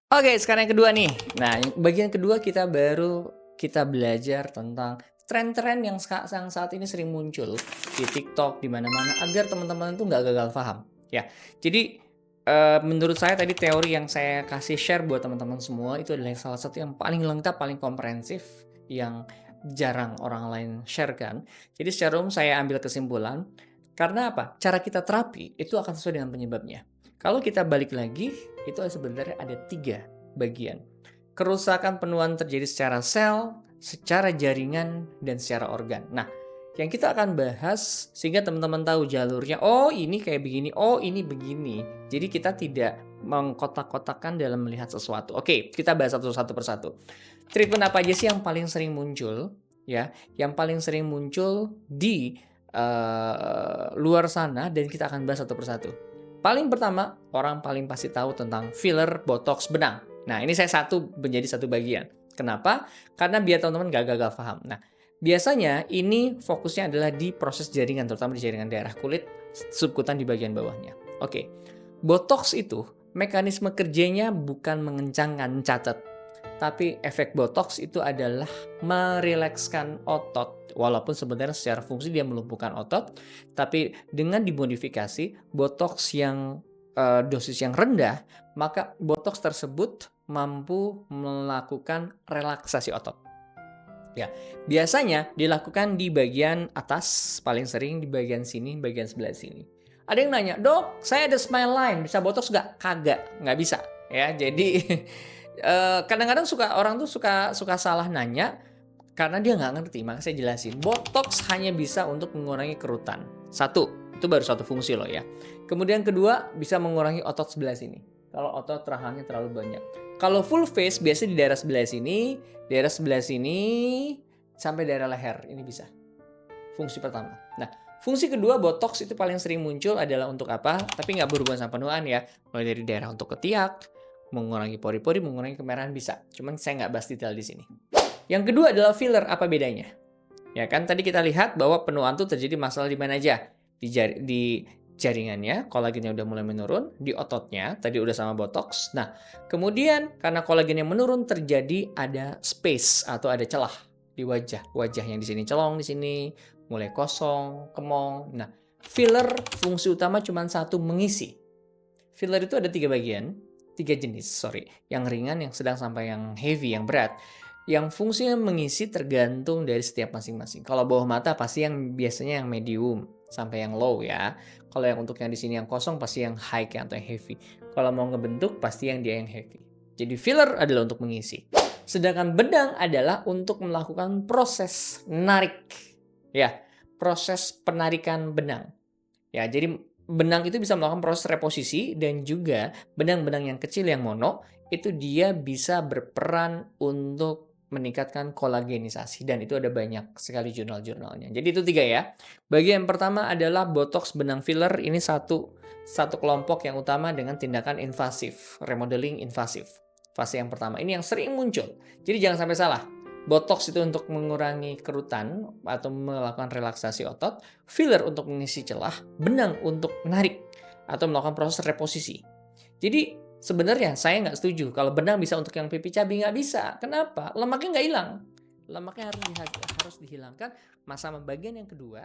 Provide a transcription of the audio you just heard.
Oke, sekarang yang kedua nih. Nah, bagian kedua kita belajar tentang tren-tren yang saat ini sering muncul di TikTok, di mana-mana agar teman-teman itu nggak gagal paham, ya. Jadi, menurut saya tadi teori yang saya kasih share buat teman-teman semua itu adalah salah satu yang paling lengkap, paling komprehensif, yang jarang orang lain share kan. Jadi secara umum saya ambil kesimpulan, karena apa? Cara kita terapi itu akan sesuai dengan penyebabnya. Kalau kita balik lagi, itu sebenarnya ada 3 bagian. Kerusakan penuaan terjadi secara sel, secara jaringan, dan secara organ. Nah, yang kita akan bahas sehingga teman-teman tahu jalurnya, oh ini kayak begini, oh ini begini. Jadi kita tidak mengkotak-kotakan dalam melihat sesuatu. Oke, kita bahas satu persatu. Treatment apa aja sih yang paling sering muncul? Ya, yang paling sering muncul di luar sana dan kita akan bahas satu persatu. Paling pertama, orang paling pasti tahu tentang filler, botox, benang. Nah, ini saya menjadi satu bagian. Kenapa? Karena biar teman-teman gak gagal paham. Nah, biasanya ini fokusnya adalah di proses jaringan, terutama di jaringan daerah kulit, subkutan di bagian bawahnya. Oke, botox itu mekanisme kerjanya bukan mengencangkan, catat. Tapi efek botox itu adalah merilekskan otot. Walaupun sebenarnya secara fungsi dia melumpuhkan otot, tapi dengan dimodifikasi botox yang dosis yang rendah, maka botox tersebut mampu melakukan relaksasi otot. Ya, biasanya dilakukan di bagian atas, paling sering di bagian sini, bagian sebelah sini. Ada yang nanya, "Dok, saya ada smile line, bisa botox nggak?" Kagak, nggak bisa. Ya, jadi kadang-kadang orang tuh suka salah nanya karena dia nggak ngerti. Maka saya jelasin, botox hanya bisa untuk mengurangi kerutan. Satu, itu baru satu fungsi loh ya. Kemudian kedua, bisa mengurangi otot sebelah sini. Kalau otot rahangnya terlalu banyak. Kalau full face biasanya di daerah sebelah sini sampai daerah leher. Ini bisa. Fungsi pertama. Nah, fungsi kedua botox itu paling sering muncul adalah untuk apa? Tapi nggak berhubungan sama penuaan ya. Mulai dari daerah untuk ketiak, mengurangi pori-pori, mengurangi kemerahan bisa. Cuman saya nggak bahas detail di sini. Yang kedua adalah filler. Apa bedanya? Ya kan tadi kita lihat bahwa penuaan itu terjadi masalah di mana aja? Di jaringannya, kolagennya udah mulai menurun, di ototnya, tadi udah sama botox. Nah, kemudian karena kolagennya menurun terjadi ada space atau ada celah di wajah. Wajah yang di sini celong di sini, mulai kosong, kemong. Nah, filler fungsi utama cuma satu, mengisi. Filler itu ada 3 bagian, 3 jenis, sorry. Yang ringan, yang sedang, sampai yang heavy, yang berat. Yang fungsinya mengisi tergantung dari setiap masing-masing. Kalau bawah mata pasti yang biasanya yang medium sampai yang low ya. Kalau yang untuk yang di sini yang kosong pasti yang high atau yang heavy. Kalau mau ngebentuk pasti yang dia yang heavy. Jadi filler adalah untuk mengisi. Sedangkan benang adalah untuk melakukan proses narik. Ya, proses penarikan benang. Ya, jadi benang itu bisa melakukan proses reposisi dan juga benang-benang yang kecil yang mono itu dia bisa berperan untuk meningkatkan kolagenisasi dan itu ada banyak sekali jurnal-jurnalnya. Jadi itu 3 ya. Bagian pertama adalah botox benang filler ini satu kelompok yang utama dengan tindakan invasif, remodeling invasif. Fase yang pertama ini yang sering muncul. Jadi jangan sampai salah. Botox itu untuk mengurangi kerutan atau melakukan relaksasi otot, filler untuk mengisi celah, benang untuk menarik atau melakukan proses reposisi. Jadi sebenarnya saya nggak setuju kalau benang bisa untuk yang pipi cabi, nggak bisa. Kenapa? Lemaknya nggak hilang. Lemaknya harus dihilangkan. Bagian yang kedua